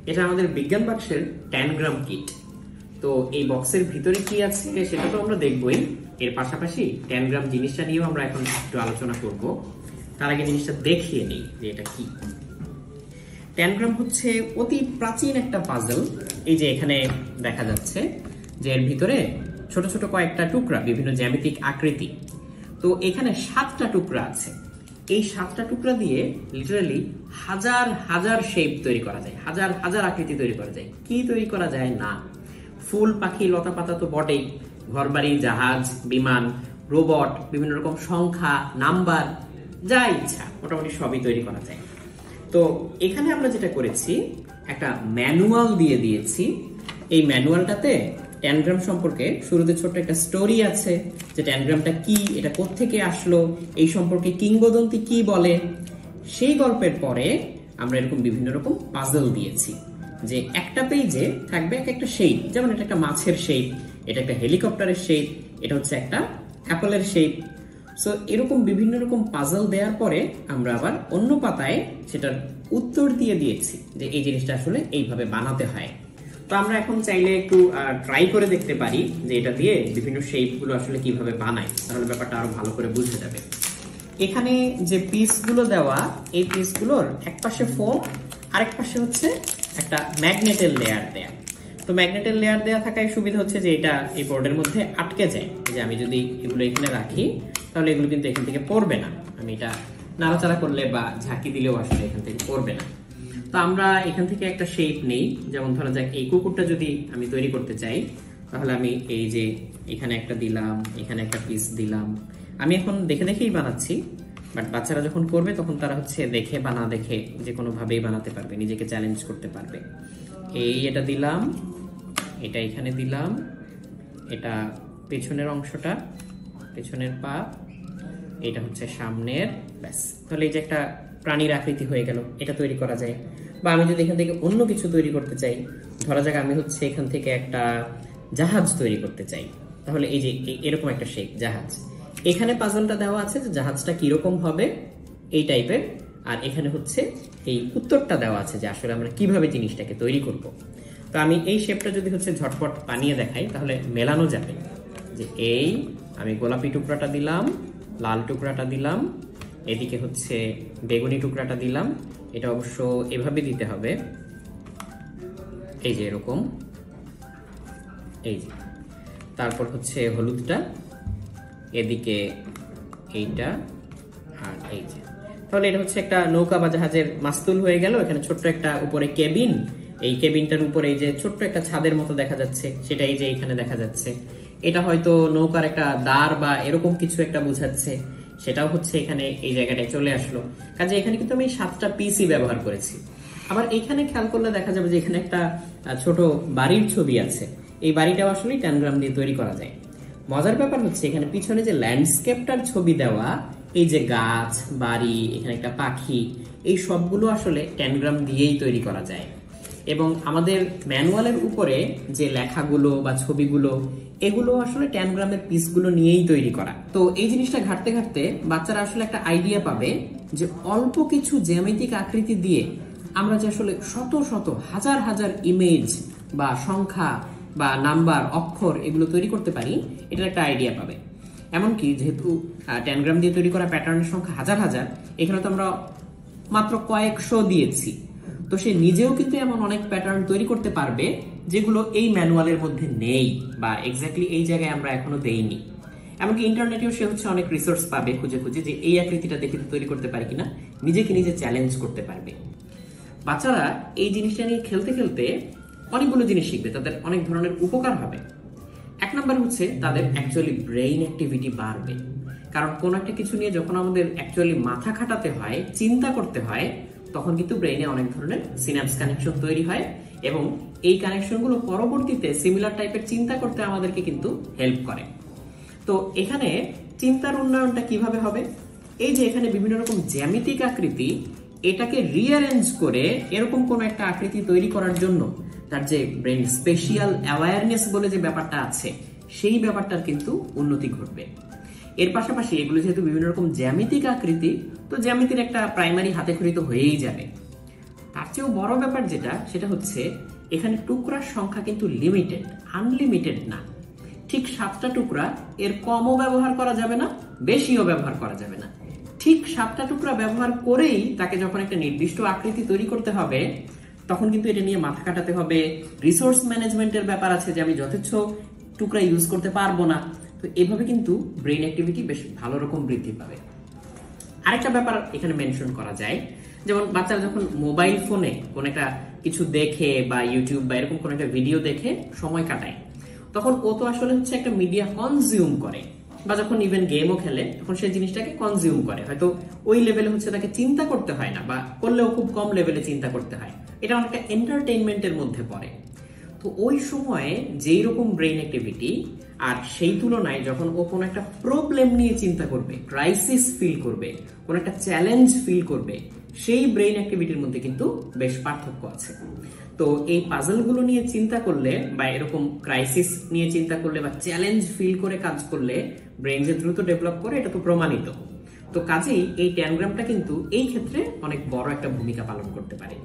এটা আমাদের বিজ্ঞান বাক্সের 10 গ্রাম কিট। তো এই বক্সের ভিতরে কি আছে সেটা তো আমরা দেখবই, এর পাশাপাশি 10 গ্রাম জিনিসটা নিয়েও আমরা এখন একটু আলোচনা করব। তার আগে জিনিসটা দেখিয়ে নিই যে এটা কি। 10 গ্রাম হচ্ছে অতি প্রাচীন একটা পাজল। এই যে এখানে দেখা যাচ্ছে যে এর ভিতরে ছোট ছোট কয়েকটা টুকরা, বিভিন্ন জ্যামিতিক আকৃতি। তো এখানে 7টা টুকরা আছে। এই 7টা টুকরা দিয়ে লিটারালি হাজার হাজার শেপ তৈরি করা যায়, হাজার হাজার আকৃতি তৈরি করা যায়। কি তৈরি করা যায় না, ফুল, পাখি, লতা পাতা তো বটেই, ঘরবাড়ি, জাহাজ, বিমান, রোবট, বিভিন্ন রকম সংখ্যা, নাম্বার, যা ইচ্ছা মোটামুটি সবই তৈরি করা যায়। তো এখানে আমরা যেটা করেছি, একটা ম্যানুয়াল দিয়ে দিয়েছি। এই ম্যানুয়ালটাতে 10 গ্রাম সম্পর্কে শুরুতে ছোট্ট একটা স্টোরি আছে, যে 10 গ্রামটা কি, এটা কোত্থেকে আসলো, এই সম্পর্কে কিংবদন্তি কি বলে। সেই গল্পের পরে আমরা এরকম বিভিন্ন রকম পাজল দিয়েছি, যে একটা পেজে থাকবে একটা শেপ, যেমন এটা একটা মাছের শেপ, এটা একটা হেলিকপ্টারের শেপ, এটা হচ্ছে একটা অ্যাপলের শেপ। সো এরকম বিভিন্ন রকম পাজল দেওয়ার পরে আমরা আবার অন্য পাতায় সেটার উত্তর দিয়ে দিয়েছি যে এই জিনিসটা আসলে এইভাবে বানাতে হয়। তো আমরা এখন চাইলে একটু ট্রাই করে দেখতে পারি যে এটা দিয়ে বিভিন্ন শেপগুলো আসলে কিভাবে বানায়, তাহলে ব্যাপারটা আরো ভালো করে বোঝা যাবে। এখানে যে পিসগুলো দেওয়া, এই পিসগুলোর এক পাশে ফোম, আরেক পাশে হচ্ছে একটা ম্যাগনেটের লেয়ার দেয়া। তো ম্যাগনেটের লেয়ার দেওয়া থাকায় সুবিধা হচ্ছে যে এটা এই বোর্ডের মধ্যে আটকে যায়। যে আমি যদি এগুলো এখানে রাখি তাহলে এগুলো কিন্তু এখান থেকে পড়বে না, আমি এটা নাড়াচাড়া করলে বা ঝাঁকি দিলেও আসলে এখান থেকে পড়বে না। তো আমরা এখান থেকে একটা শেপ নেই, যেমন ধরা যাক এই কুকুরটা যদি আমি তৈরি করতে চাই, তাহলে আমি এই যে এখানে একটা দিলাম, এখানে একটা পিস দিলাম। আমি এখন দেখে দেখেই বানাচ্ছি, বাট বাচ্চারা যখন করবে তখন তারা হচ্ছে দেখে বা না দেখে যে কোনো ভাবেই বানাতে পারবে, নিজেকে চ্যালেঞ্জ করতে পারবে। এটা দিলাম, এটা এখানে দিলাম, এটা পেছনের অংশটা, পেছনের পা, এটা হচ্ছে সামনের, ব্যাস। তাহলে এই যে একটা প্রাণীর আকৃতি হয়ে গেল, এটা তৈরি করা যায়। বা আমি যদি এখান থেকে অন্য কিছু তৈরি করতে চাই, ধরা যাক আমি হচ্ছে এখান থেকে একটা জাহাজ তৈরি করতে চাই, তাহলে এই যে এরকম একটা শেপ জাহাজ, এখানে পাজলটা দেওয়া আছে যে জাহাজটা কিরকম হবে এই টাইপের, আর এখানে হচ্ছে এই উত্তরটা দেওয়া আছে যে আসলে আমরা কিভাবে জিনিসটাকে তৈরি করব। তো আমি এই শেপটা যদি হচ্ছে ঝটপট বানিয়ে দেখাই তাহলে মেলানো যাবে। যে এই আমি গোলাপি টুকরাটা দিলাম, লাল টুকরাটা দিলাম, এদিকে হচ্ছে বেগুনি টুকরাটা দিলাম। এটা অবশ্য এভাবে দিতে হবে, এই যে এরকম, এই যে। তারপর হচ্ছে হলুদটা, এদিকে এইটা, আর এই যে। তাহলে এটা হচ্ছে একটা নৌকা বা জাহাজের মাস্তুল হয়ে গেল। এখানে ছোট্ট একটা উপরে কেবিন, এই কেবিনটার উপরে এই যে ছোট্ট একটা ছাদের মতো দেখা যাচ্ছে, সেটা এই যে এখানে দেখা যাচ্ছে। এটা হয়তো নৌকার একটা দ্বার বা এরকম কিছু একটা বোঝাচ্ছে, সেটাও হচ্ছে এখানে এই জায়গাটায় চলে আসলো। কাজে এখানে কিন্তু আমি 7টা পিসি ব্যবহার করেছি। আবার এখানে খেয়াল করলে দেখা যাবে যে এখানে একটা ছোট বাড়ির ছবি আছে। এই বাড়িটাও আসলে 10 গ্রাম দিয়ে তৈরি করা যায়। মজার ব্যাপার হচ্ছে এখানে পিছনে যে ল্যান্ডস্কেপটার ছবি দেওয়া, এই যে গাছ, বাড়ি, এখানে একটা পাখি, এই সবগুলো আসলে 10 গ্রাম দিয়েই তৈরি করা যায়। এবং আমাদের ম্যানুয়ালের উপরে যে লেখাগুলো বা ছবিগুলো, এগুলো আসলে 10 গ্রামের পিসগুলো নিয়েই তৈরি করা। তো এই জিনিসটা ঘাটতে ঘাটতে বাচ্চারা আসলে একটা আইডিয়া পাবে যে অল্প কিছু জ্যামিতিক আকৃতি দিয়ে আমরা যে আসলে শত শত হাজার হাজার ইমেজ বা সংখ্যা বা নাম্বার, অক্ষর এগুলো তৈরি করতে পারি, এটার একটা আইডিয়া পাবে। এমনকি যেহেতু 10 গ্রাম দিয়ে তৈরি করা প্যাটার্নের সংখ্যা হাজার হাজার, এখানে তো আমরা মাত্র কয়েকশো দিয়েছি। তো সে নিজেও কিন্তু এমন অনেক প্যাটার্ন তৈরি করতে পারবে যেগুলো এই ম্যানুয়ালের মধ্যে নেই বা এক্স্যাক্টলি এই জায়গায় আমরা এখনো দেইনি। এমনকি ইন্টারনেটেও সে হচ্ছে অনেক রিসোর্স পাবে খুঁজে খুঁজে, যে এই আকৃতিটা দেখে তৈরি করতে পারে কিনা, নিজেকে নিজে চ্যালেঞ্জ করতে পারবে। বাচ্চারা এই জিনিসটা নিয়ে খেলতে খেলতে অনেকগুলো জিনিস শিখবে, তাদের অনেক ধরনের উপকার হবে। এক নম্বর হচ্ছে তাদের অ্যাকচুয়ালি ব্রেইন অ্যাক্টিভিটি বাড়বে। কারণ কোন একটা কিছু নিয়ে যখন আমাদের অ্যাকচুয়ালি মাথা খাটাতে হয়, চিন্তা করতে হয়, তখন কিন্তু ব্রেইনে অনেক ধরনের সিনাপস কানেকশন তৈরি হয় এবং এই কানেকশনগুলো পরবর্তীতে সিমিলার টাইপের চিন্তা করতে আমাদেরকে কিন্তু হেল্প করে। তো এখানে চিন্তার উন্নয়নটা কিভাবে হবে? এই যে এখানে বিভিন্ন রকম জ্যামিতিক আকৃতি, এটাকে রিঅ্যারেঞ্জ করে এরকম কোন একটা আকৃতি তৈরি করার জন্য তার যে ব্রেন স্পেশিয়াল অ্যাওয়ারনেস বলে যে ব্যাপারটা আছে, সেই ব্যাপারটার কিন্তু উন্নতি ঘটবে। এর পাশাপাশি এগুলো যেহেতু বিভিন্ন রকম জ্যামিতিক আকৃতি, তো জ্যামিতির একটা প্রাইমারি হাতেখড়ি তো হয়েই যাবে। তার চেয়েও বড় ব্যাপার যেটা, সেটা হচ্ছে এখানে টুকরার সংখ্যা কিন্তু লিমিটেড, আনলিমিটেড না। ঠিক 7টা টুকরা, এর কমও ব্যবহার করা যাবে না, বেশিও ব্যবহার করা যাবে না। ঠিক 7টা টুকরা ব্যবহার করেই তাকে যখন একটা নির্দিষ্ট আকৃতি তৈরি করতে হবে, তখন কিন্তু এটা নিয়ে মাথা কাটাতে হবে। রিসোর্স ম্যানেজমেন্টের ব্যাপার আছে যে আমি যথেচ্ছ টুকরা ইউজ করতে পারবো না। তো এভাবে কিন্তু ব্রেইন অ্যাক্টিভিটি বেশ ভালো রকম বৃদ্ধি পাবে। আরেকটা ব্যাপার এখানে মেনশন করা যায়, যেমন বাচ্চারা যখন মোবাইল ফোনে কোন একটা কিছু দেখে বা ইউটিউব বা এরকম কোন একটা ভিডিও দেখে সময় কাটায়, তখন ও তো আসলে হচ্ছে একটা মিডিয়া কনজিউম করে, বা যখন ইভেন গেমও খেলে তখন সেই জিনিসটাকে কনজিউম করে। হয়তো ওই লেভেলে হচ্ছে তাকে চিন্তা করতে হয় না, বা করলেও খুব কম লেভেলে চিন্তা করতে হয়। এটা অনেকটা এন্টারটেইনমেন্টের মধ্যে পড়ে। তো ওই সময়ে যেই রকম ব্রেইন অ্যাক্টিভিটি, আর সেই তুলনায় যখন ও কোনো একটা প্রবলেম নিয়ে চিন্তা করবে, ক্রাইসিস ফিল করবে, কোনো একটা চ্যালেঞ্জ ফিল করবে, সেই ব্রেইন অ্যাক্টিভিটির মধ্যে কিন্তু বেশ পার্থক্য আছে। তো এই পাজলগুলো নিয়ে চিন্তা করলে, বা এরকম ক্রাইসিস নিয়ে চিন্তা করলে, বা চ্যালেঞ্জ ফিল করে কাজ করলে ব্রেইন যে দ্রুত ডেভেলপ করে, এটা তো প্রমাণিত। তো কাজেই এই ট্যানগ্রামটা কিন্তু এই ক্ষেত্রে অনেক বড় একটা ভূমিকা পালন করতে পারে।